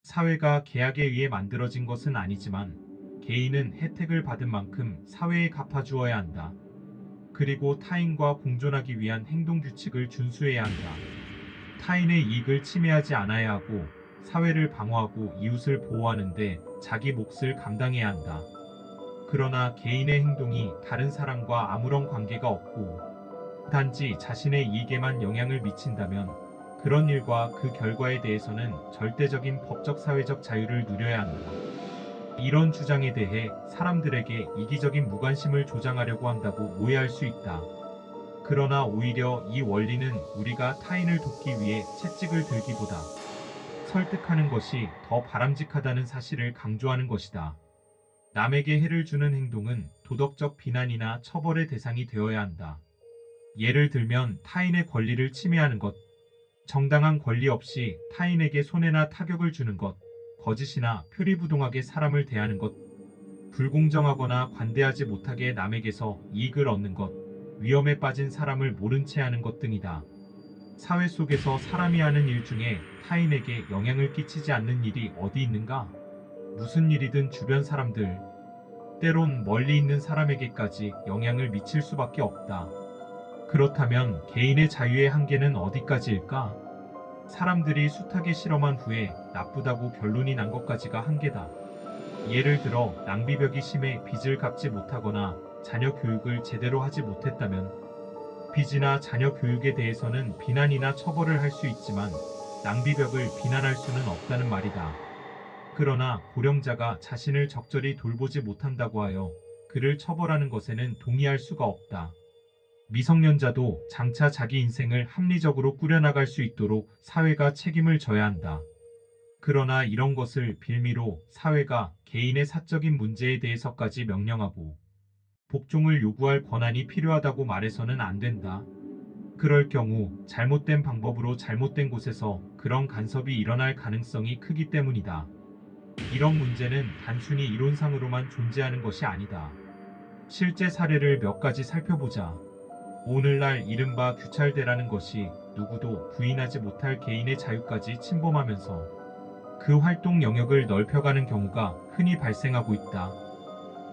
사회가 계약에 의해 만들어진 것은 아니지만 개인은 혜택을 받은 만큼 사회에 갚아주어야 한다. 그리고 타인과 공존하기 위한 행동 규칙을 준수해야 한다. 타인의 이익을 침해하지 않아야 하고 사회를 방어하고 이웃을 보호하는데 자기 몫을 감당해야 한다. 그러나 개인의 행동이 다른 사람과 아무런 관계가 없고 단지 자신의 이익에만 영향을 미친다면 그런 일과 그 결과에 대해서는 절대적인 법적 사회적 자유를 누려야 한다. 이런 주장에 대해 사람들에게 이기적인 무관심을 조장하려고 한다고 오해할 수 있다. 그러나 오히려 이 원리는 우리가 타인을 돕기 위해 채찍을 들기보다 설득하는 것이 더 바람직하다는 사실을 강조하는 것이다. 남에게 해를 주는 행동은 도덕적 비난이나 처벌의 대상이 되어야 한다. 예를 들면 타인의 권리를 침해하는 것, 정당한 권리 없이 타인에게 손해나 타격을 주는 것, 거짓이나 표리부동하게 사람을 대하는 것, 불공정하거나 관대하지 못하게 남에게서 이익을 얻는 것, 위험에 빠진 사람을 모른 채 하는 것 등이다. 사회 속에서 사람이 하는 일 중에 타인에게 영향을 끼치지 않는 일이 어디 있는가? 무슨 일이든 주변 사람들, 때론 멀리 있는 사람에게까지 영향을 미칠 수밖에 없다. 그렇다면 개인의 자유의 한계는 어디까지일까? 사람들이 숱하게 실험한 후에 나쁘다고 결론이 난 것까지가 한계다. 예를 들어 낭비벽이 심해 빚을 갚지 못하거나 자녀 교육을 제대로 하지 못했다면 빚이나 자녀 교육에 대해서는 비난이나 처벌을 할 수 있지만 낭비벽을 비난할 수는 없다는 말이다. 그러나 고령자가 자신을 적절히 돌보지 못한다고 하여 그를 처벌하는 것에는 동의할 수가 없다. 미성년자도 장차 자기 인생을 합리적으로 꾸려나갈 수 있도록 사회가 책임을 져야 한다. 그러나 이런 것을 빌미로 사회가 개인의 사적인 문제에 대해서까지 명령하고 복종을 요구할 권한이 필요하다고 말해서는 안 된다. 그럴 경우 잘못된 방법으로 잘못된 곳에서 그런 간섭이 일어날 가능성이 크기 때문이다. 이런 문제는 단순히 이론상으로만 존재하는 것이 아니다. 실제 사례를 몇 가지 살펴보자. 오늘날 이른바 규찰대라는 것이 누구도 부인하지 못할 개인의 자유까지 침범하면서 그 활동 영역을 넓혀가는 경우가 흔히 발생하고 있다.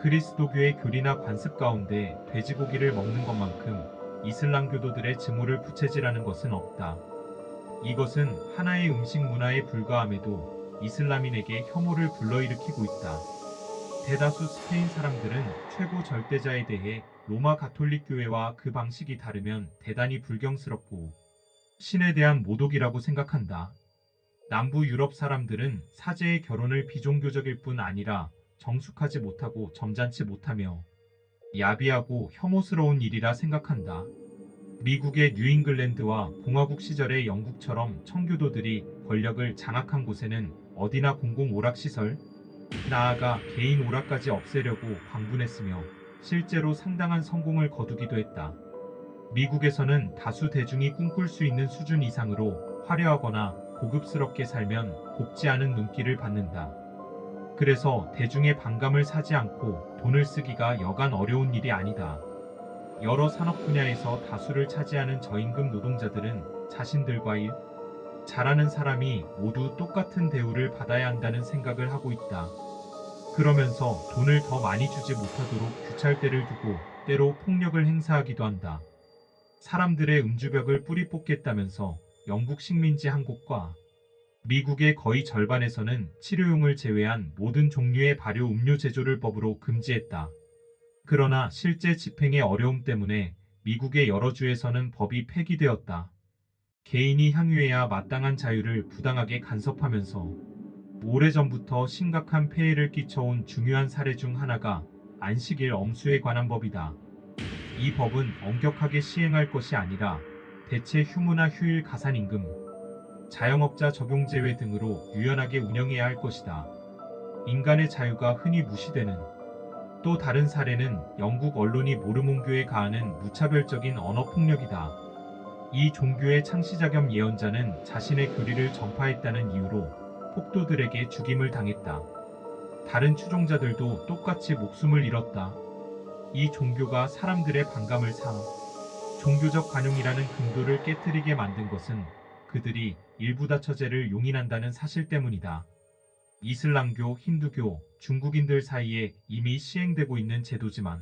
그리스도교의 교리나 관습 가운데 돼지고기를 먹는 것만큼 이슬람교도들의 증오를 부채질하는 것은 없다. 이것은 하나의 음식 문화에 불과함에도 이슬람인에게 혐오를 불러일으키고 있다. 대다수 스페인 사람들은 최고 절대자에 대해 로마 가톨릭 교회와 그 방식이 다르면 대단히 불경스럽고 신에 대한 모독이라고 생각한다. 남부 유럽 사람들은 사제의 결혼을 비종교적일 뿐 아니라 정숙하지 못하고 점잖지 못하며 야비하고 혐오스러운 일이라 생각한다. 미국의 뉴잉글랜드와 공화국 시절의 영국처럼 청교도들이 권력을 장악한 곳에는 어디나 공공 오락시설, 나아가 개인 오락까지 없애려고 광분했으며 실제로 상당한 성공을 거두기도 했다. 미국에서는 다수 대중이 꿈꿀 수 있는 수준 이상으로 화려하거나 고급스럽게 살면 곱지 않은 눈길을 받는다. 그래서 대중의 반감을 사지 않고 돈을 쓰기가 여간 어려운 일이 아니다. 여러 산업 분야에서 다수를 차지하는 저임금 노동자들은 자신들과 잘하는 사람이 모두 똑같은 대우를 받아야 한다는 생각을 하고 있다. 그러면서 돈을 더 많이 주지 못하도록 규찰대를 두고 때로 폭력을 행사하기도 한다. 사람들의 음주벽을 뿌리 뽑겠다면서 영국 식민지 한 곳과 미국의 거의 절반에서는 치료용을 제외한 모든 종류의 발효 음료 제조를 법으로 금지했다. 그러나 실제 집행의 어려움 때문에 미국의 여러 주에서는 법이 폐기되었다. 개인이 향유해야 마땅한 자유를 부당하게 간섭하면서 오래전부터 심각한 폐해를 끼쳐온 중요한 사례 중 하나가 안식일 엄수에 관한 법이다. 이 법은 엄격하게 시행할 것이 아니라 대체 휴무나 휴일 가산임금, 자영업자 적용제외 등으로 유연하게 운영해야 할 것이다. 인간의 자유가 흔히 무시되는 또 다른 사례는 영국 언론이 모르몬교에 가하는 무차별적인 언어폭력이다. 이 종교의 창시자 겸 예언자는 자신의 교리를 전파했다는 이유로 폭도들에게 죽임을 당했다. 다른 추종자들도 똑같이 목숨을 잃었다. 이 종교가 사람들의 반감을 사 종교적 관용이라는 금도를 깨뜨리게 만든 것은 그들이 일부다처제를 용인한다는 사실 때문이다. 이슬람교, 힌두교, 중국인들 사이에 이미 시행되고 있는 제도지만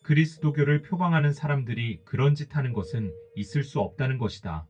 그리스도교를 표방하는 사람들이 그런 짓 하는 것은 있을 수 없다는 것이다.